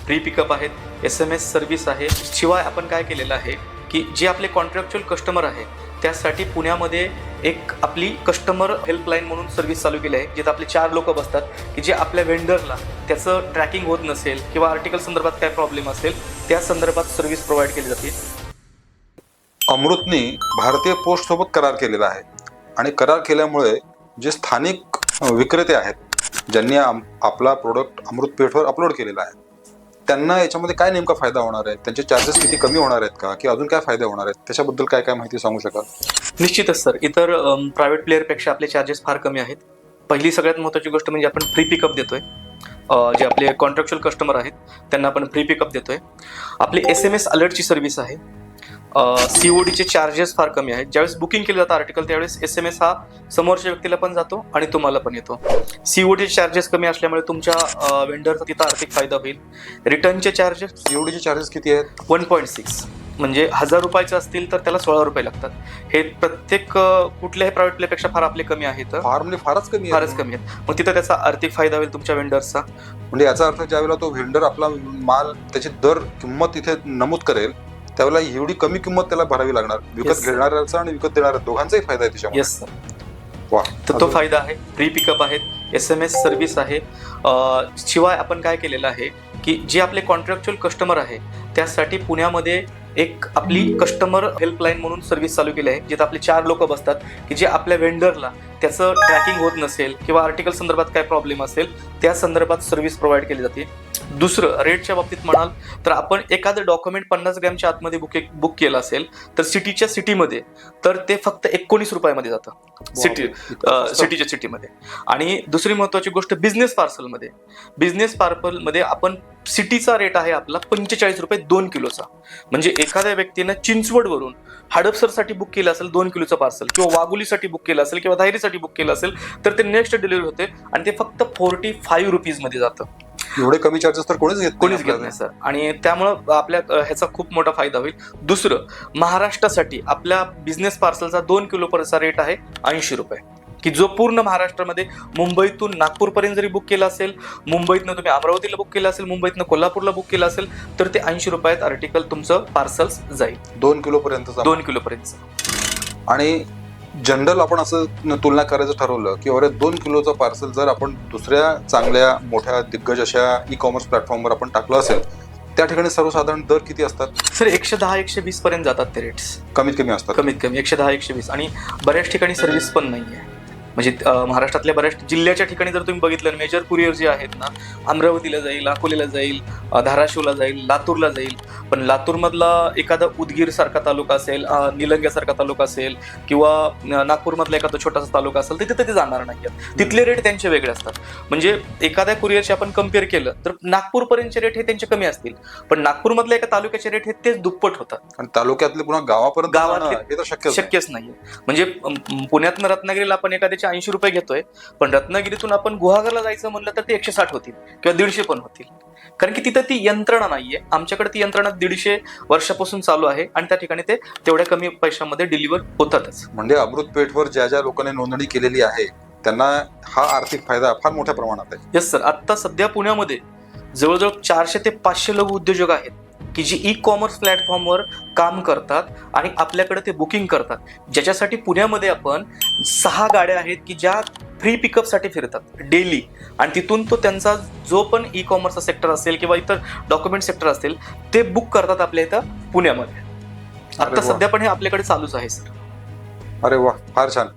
Free pickup आहेत, SMS service आहे. शिवाय आपण काय केलेलं आहे की जे आपले कॉन्ट्रॅक्च्युअल कस्टमर आहे त्यासाठी पुण्यामध्ये एक आपली कस्टमर हेल्पलाईन म्हणून सर्व्हिस चालू केली आहे, जिथे आपले 4 लोक बसतात की जे आपल्या वेंडरला त्याचं ट्रॅकिंग होत नसेल किंवा आर्टिकल संदर्भात काय प्रॉब्लेम असेल त्या संदर्भात सर्व्हिस प्रोव्हाइड केली जाते. अमृतनी भारतीय पोस्ट सोबत करार केलेला आहे आणि करार केल्यामुळे जे स्थानिक विक्रेते आहेत ज्यांनी आपला प्रोडक्ट अमृत पेठवर अपलोड केलेला आहे त्यांना याच्यामध्ये काय नेमका फायदा होणार आहे, त्यांचे चार्जेस किती कमी होणार आहेत का, की अजून काय फायदे होणार आहेत, त्याच्याबद्दल काय काय माहिती सांगू शकाल? निश्चितच सर, इतर प्रायव्हेट प्लेअरपेक्षा आपले चार्जेस फार कमी आहेत. पहिली सगळ्यात महत्त्वाची गोष्ट म्हणजे आपण फ्री पिकअप देतोय. जे आपले कॉन्ट्रॅक्च्युअल कस्टमर आहेत त्यांना आपण फ्री पिकअप देतोय. आपली SMS अलर्टची सर्व्हिस आहे. CODचे चार्जेस फार कमी आहेत. ज्यावेळेस बुकिंग केलं जातं आर्टिकल त्यावेळेस SMS हा समोरच्या व्यक्तीला पण जातो आणि तुम्हाला पण येतो. CODचे चार्जेस कमी असल्यामुळे तुमच्या वेंडरचा तिथं आर्थिक फायदा होईल. रिटर्नचे चार्जेस CODचे चार्जेस किती आहेत? 1.6 म्हणजे 1000 रुपयाचे असतील तर त्याला 16 रुपये लागतात. हे प्रत्येक कुठल्याही प्रायव्हेट प्लेपेक्षा फार आपले कमी आहेत. फार म्हणजे फारच कमी आहेत. मग तिथं त्याचा आर्थिक फायदा होईल तुमच्या वेंडर्सचा. म्हणजे याचा अर्थ ज्यावेळेला तो व्हेंडर आपला माल त्याची दर किंमत इथे नमूद करेल त्यावेळेला एवढी कमी किंमत त्याला भरावी लागणार. विकत घेणाऱ्याचा आणि विकत देणाऱ्या दोघांचाही फायदा आहे त्याच्यामध्ये. Yes sir. तर तो फायदा आहे. फ्री पिकअप आहेत, SMS सर्व्हिस आहे. शिवाय आपण काय केलेलं आहे की जे आपले कॉन्ट्रॅक्च्युअल कस्टमर आहे त्यासाठी पुण्यामध्ये एक आपली कस्टमर हेल्पलाईन म्हणून सर्व्हिस चालू केली आहे, जिथे आपले 4 लोक बसतात की जे आपल्या वेंडरला त्याचं ट्रॅकिंग होत नसेल किंवा आर्टिकल संदर्भात काय प्रॉब्लेम असेल त्या संदर्भात सर्व्हिस प्रोव्हाइड केली जाते. दुसरं, रेटच्या बाबतीत म्हणाल तर आपण एखादं डॉक्युमेंट 50 ग्रॅमच्या आतमध्ये बुक केलं असेल तर सिटीमध्ये तर ते फक्त 19 रुपयामध्ये जातं सिटीमध्ये. आणि दुसरी महत्वाची गोष्ट बिझनेस पार्सलमध्ये आपण सिटीचा रेट आहे आपला 45 रुपये 2 किलोचा. म्हणजे एखाद्या व्यक्तीनं चिंचवडवरून हडपसरसाठी बुक केलं असेल 2 किलोचं पार्सल किंवा वाघोलीसाठी बुक केलं असेल किंवा धायरीसाठी बुक केलं असेल तर ते नेक्स्ट डिलिव्हरी होते आणि ते फक्त 45 रुपीजमध्ये जातं. एवढे कमी चार्जेस तर कोणीच घेत नाही सर. आणि त्यामुळं आपल्या ह्याचा खूप मोठा फायदा होईल. दुसरं, महाराष्ट्रासाठी आपल्या बिझनेस पार्सलचा 2 किलोचा रेट आहे 80 रुपये, की जो पूर्ण महाराष्ट्रामध्ये मुंबईतून नागपूरपर्यंत जरी बुक केला असेल, मुंबईतनं तुम्ही अमरावतीला बुक केलं असेल, मुंबईतनं कोल्हापूरला बुक केलं असेल तर ते 80 रुपयात आर्टिकल तुमचं पार्सल्स जाईल 2 किलोपर्यंत. आणि जनरल आपण असं तुलना करायचं ठरवलं की अरे 2 किलोचं पार्सल जर आपण दुसऱ्या चांगल्या मोठ्या दिग्गज अशा ई-कॉमर्स प्लॅटफॉर्मवर आपण टाकलं असेल त्या ठिकाणी सर्वसाधारण दर किती असतात सर? 110-120 पर्यंत जातात ते रेट्स. कमीत कमी 110-120. आणि बऱ्याच ठिकाणी सर्व्हिस पण नाहीये. म्हणजे महाराष्ट्रातल्या बऱ्याच जिल्ह्याच्या ठिकाणी जर तुम्ही बघितलं मेजर कुरिअर जे आहेत ना, अमरावतीला जाईल, अकोलेला जाईल, धाराशिवला जाईल, लातूरला जाईल. पण लातूरमधला एखादा उदगीर सारखा तालुका असेल, निलंग्यासारखा तालुका असेल किंवा नागपूरमधला एखादा छोटासा तालुका असेल तर तिथे ते जाणार नाही. तिथले रेट त्यांचे वेगळे असतात. म्हणजे एखाद्या कुरिअरचे आपण कम्पेअर केलं तर नागपूरपर्यंतचे रेट हे त्यांचे कमी असतील, पण नागपूरमधल्या एका तालुक्याचे रेट हे तेच दुप्पट होतात. आणि तालुक्यातले पुन्हा गावापर्यंत शक्यच नाहीये. म्हणजे पुण्यातनं रत्नागिरीला आपण एखाद्याचे 80 रुपये घेतोय, पण रत्नागिरीतून आपण गुहागरला जायचं म्हणलं तर ते 160 होतील किंवा 150 पण होतील. कारण की तिथं ती यंत्रणा नाहीये. आमच्याकडे ती यंत्रणा 150 वर्षापासून चालू आहे आणि त्या ठिकाणी ते तेवढ्या कमी पैशामध्ये डिलिव्हर होतातच. म्हणजे अमृत पेठवर ज्या ज्या लोकांनी नोंदणी केलेली आहे त्यांना हा आर्थिक फायदा फार मोठ्या प्रमाणात आहे. Yes sir. आता सध्या पुण्यामध्ये जवळजवळ 400 ते 500 लघु उद्योजक आहेत की जी ई-कॉमर्स प्लॅटफॉर्मवर काम करतात आणि आपल्याकडे ते बुकिंग करतात, ज्याच्यासाठी पुण्यामध्ये आपण 6 गाड्या आहेत की ज्या फ्री पिकअपसाठी फिरतात डेली. आणि तिथून तो त्यांचा जो पण ई-कॉमर्सचा सेक्टर असेल किंवा इतर डॉक्युमेंट सेक्टर असेल ते बुक करतात आपल्या इथं पुण्यामध्ये. आता सध्या पण हे आपल्याकडे चालूच आहे सर. अरे वा, फार छान.